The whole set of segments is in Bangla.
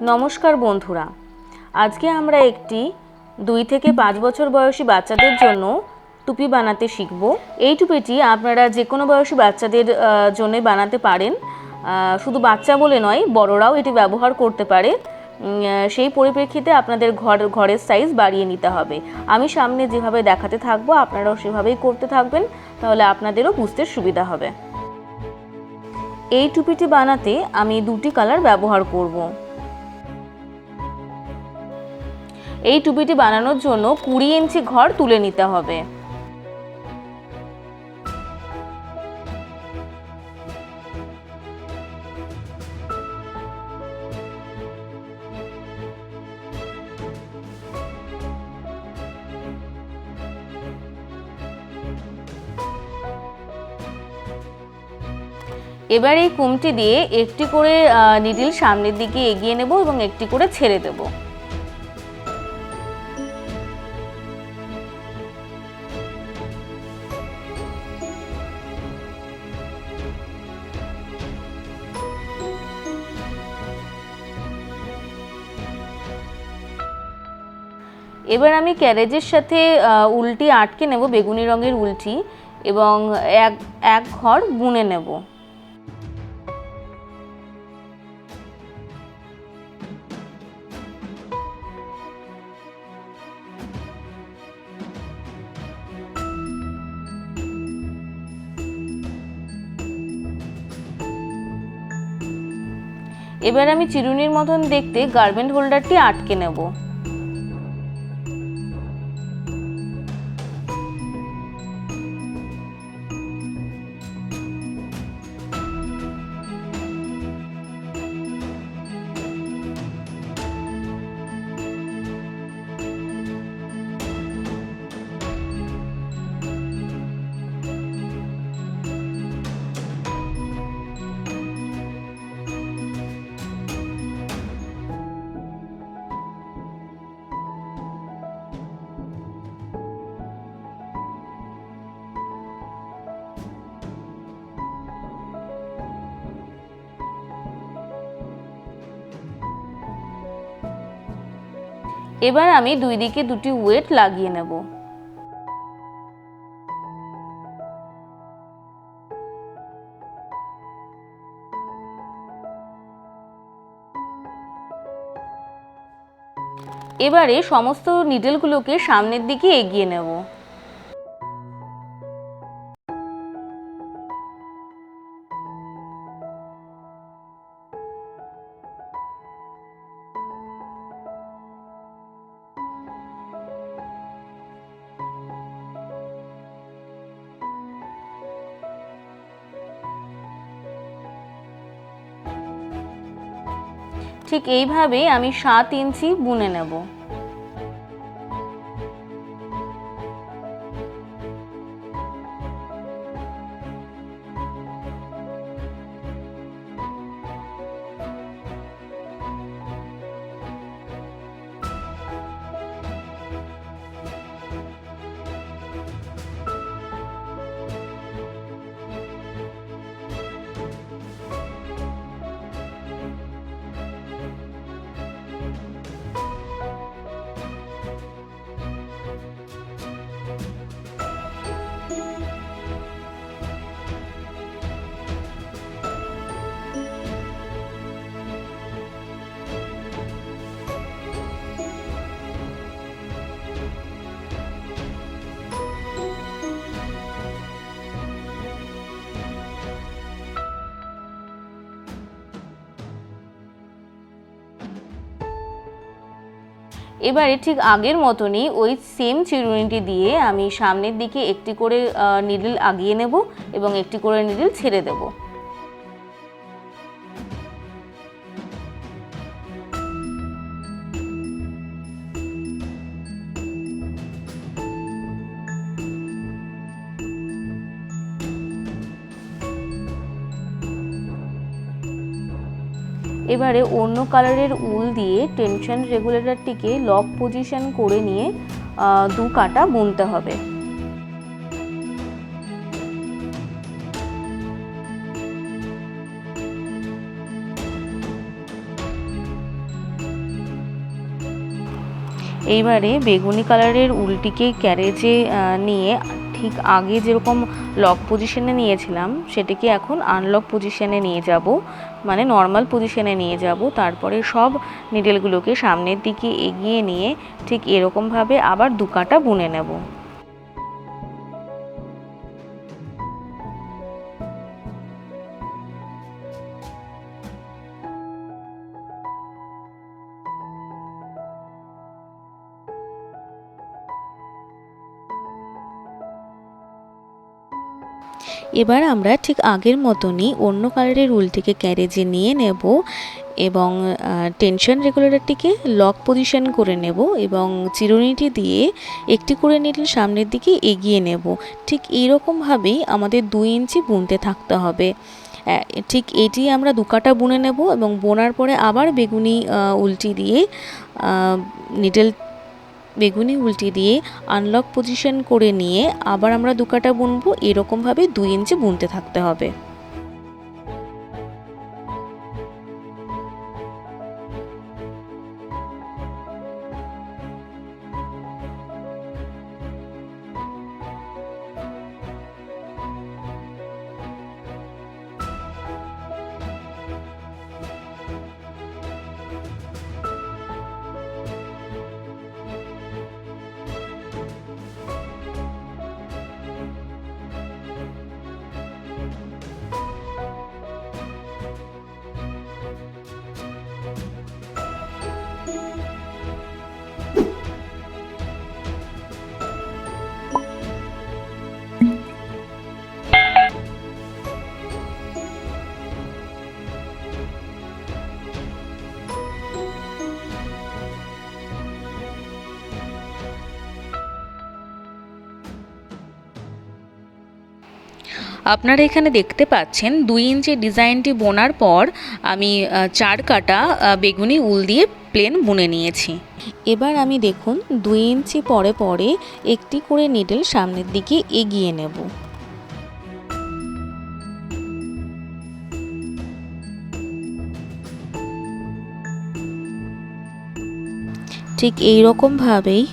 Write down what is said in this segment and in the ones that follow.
নমস্কার বন্ধুরা, আজকে আমরা একটি 2 থেকে 5 বছর বয়সী বাচ্চাদের জন্য টুপি বানাতে শিখব। এই টুপিটি আপনারা যে কোনো বয়সী বাচ্চাদের জন্য বানাতে পারেন। শুধু বাচ্চা বলে নয়, বড়রাও এটি ব্যবহার করতে পারে। সেই পরিপ্রেক্ষিতে আপনাদের ঘরের সাইজ বাড়িয়ে নিতে হবে। আমি সামনে যেভাবে দেখাতে থাকবো আপনারাও সেভাবেই করতে থাকবেন, তাহলে আপনাদেরও বুঝতে সুবিধা হবে। এই টুপিটি বানাতে আমি 2টি কালার ব্যবহার করব। এই টুপিটি বানানোর জন্য 20 ইঞ্চি ঘর তুলে নিতে হবে। এবার এই কুমটি দিয়ে একটি করে নিডল সামনের দিকে এগিয়ে নেব এবং একটি করে ছেড়ে দেব। এবার আমি ক্যারেজের সাথে উলটি আটকে নেব, বেগুনি রঙের উলটি, এবং এক ঘর বুনে নেব। এবার আমি চিরুনির মতন দেখতে গার্মেন্ট হোল্ডারটি আটকে নেব। এবার আমি 2 দিকে 2টি ওয়েট লাগিয়ে নেব। এবারে সমস্ত নিডলগুলোকে সামনের দিকে এগিয়ে নেব। ঠিক এইভাবে আমি 7 ইঞ্চি বুনে নেব। এবারে ঠিক আগের মতনই ওই সেম চিরুনিটি দিয়ে আমি সামনের দিকে একটি করে নিডল আগিয়ে নেব এবং একটি করে নিডল ছেড়ে দেব। এবারে অন্য কালারের উল দিয়ে টেনশন রেগুলেটরটিকে লক পজিশন করে নিয়ে 2 কাটা বুনতে হবে। এইবারে বেগুনি কালারের উলটিকে ক্যারেজে নিয়ে ঠিক আগে যেরকম লক পজিশনে নিয়েছিলাম সেটাকে এখন আনলক পজিশনে নিয়ে যাব, মানে নর্মাল পজিশনে নিয়ে যাব। তারপরে সব নিডেলগুলোকে সামনের দিকে এগিয়ে নিয়ে ঠিক এরকমভাবে আবার 2 কাটা বুনে নেব। এবার আমরা ঠিক আগের মতনই অন্য কালারের উলটিকে ক্যারেজে নিয়ে নেব এবং টেনশন রেগুলেটরটিকে লক পজিশন করে নেব এবং চিরুনিটি দিয়ে একটি করে নিডল সামনের দিকে এগিয়ে নেব। ঠিক এইরকমভাবেই আমাদের 2 ইঞ্চি বুনতে থাকতে হবে। ঠিক এটি আমরা 2 কাটা বুনে নেব এবং বোনার পরে আবার বেগুনি উলটি দিয়ে আনলক পজিশন করে নিয়ে আবার আমরা 2 কাটা বুনবো। এরকমভাবে 2 ইঞ্চি বুনতে থাকতে হবে। আপনারা এখানে দেখতে পাচ্ছেন 2 ইঞ্চি ডিজাইনটি বোনার পর আমি 4 কাটা বেগুনি উল দিয়ে প্লেন বুনে নিয়েছি। এবার আমি দেখুন 2 ইঞ্চি পরে পরে একটি করে নিডল সামনের দিকে এগিয়ে নেব। ঠিক এই রকমভাবেই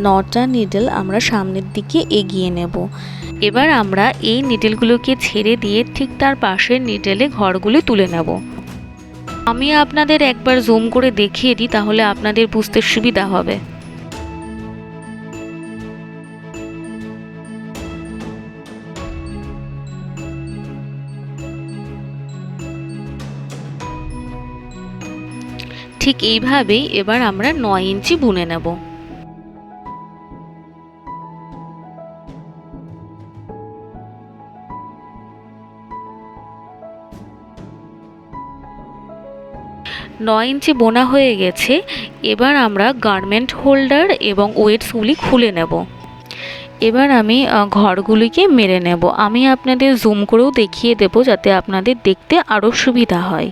9টা নিডল আমরা সামনের দিকে এগিয়ে নেব। এবার আমরা এই নিডলগুলোকে ছেড়ে দিয়ে ঠিক তার পাশের নিডলে ঘরগুলি তুলে নেব। আমি আপনাদের একবার জুম করে দেখিয়ে দিই, তাহলে আপনাদের বুঝতে সুবিধা হবে। ঠিক এইভাবেই এবার আমরা 9 ইঞ্চি বুনে নেব। ইঞ্চি বোনা হয়ে গেছে। এবার আমরা গার্মেন্ট হোল্ডার এবং ওয়েটসগুলি খুলে নেব। এবার আমি ঘরগুলিকে মেরে নেব। আমি আপনাদের জুম করেও দেখিয়ে দেব যাতে আপনাদের দেখতে আরও সুবিধা হয়।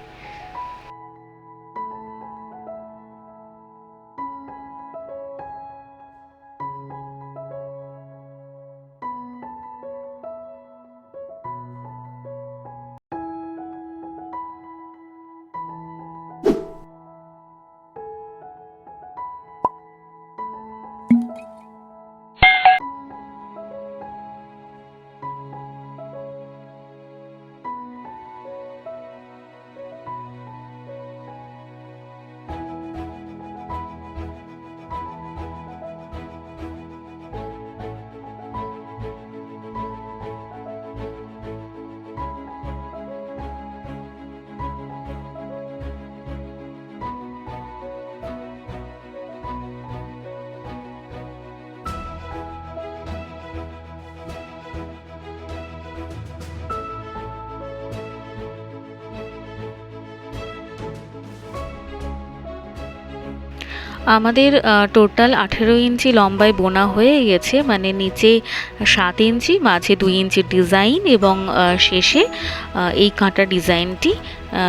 আমাদের টোটাল 18 ইঞ্চি লম্বায় বোনা হয়ে গেছে, মানে নিচে 7 ইঞ্চি, মাঝে 2 ইঞ্চির ডিজাইন এবং শেষে এই কাঁটা ডিজাইনটি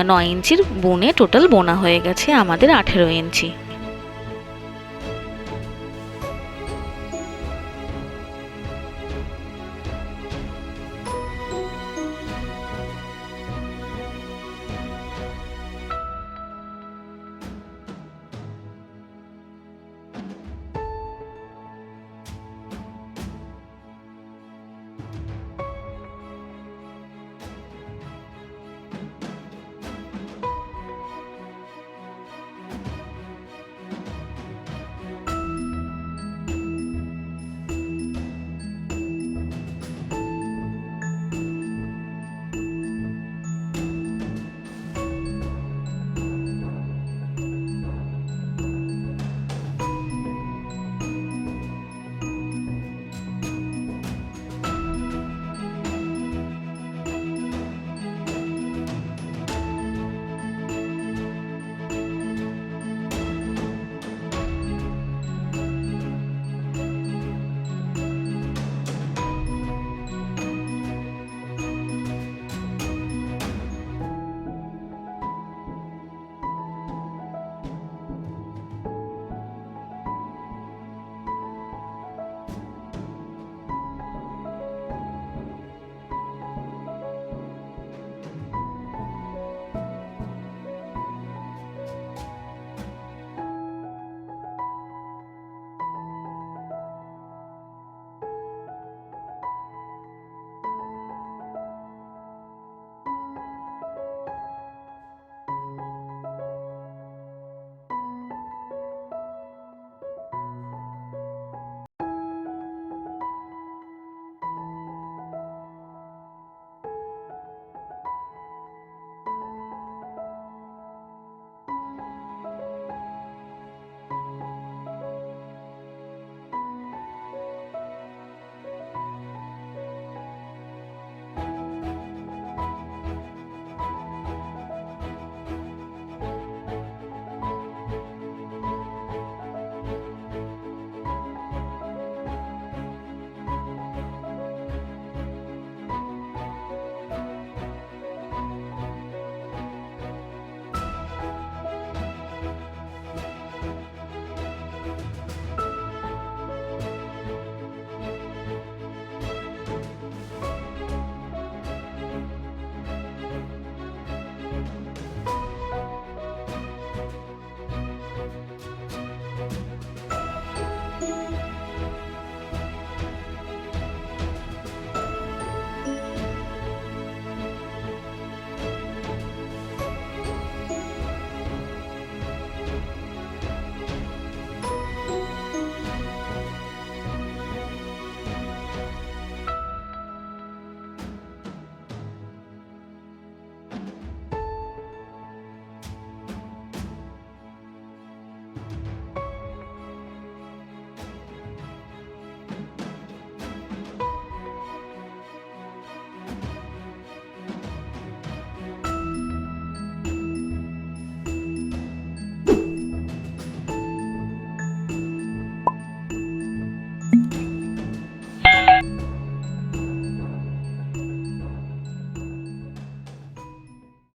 9 ইঞ্চির বুনে টোটাল বোনা হয়ে গেছে আমাদের 18 ইঞ্চি।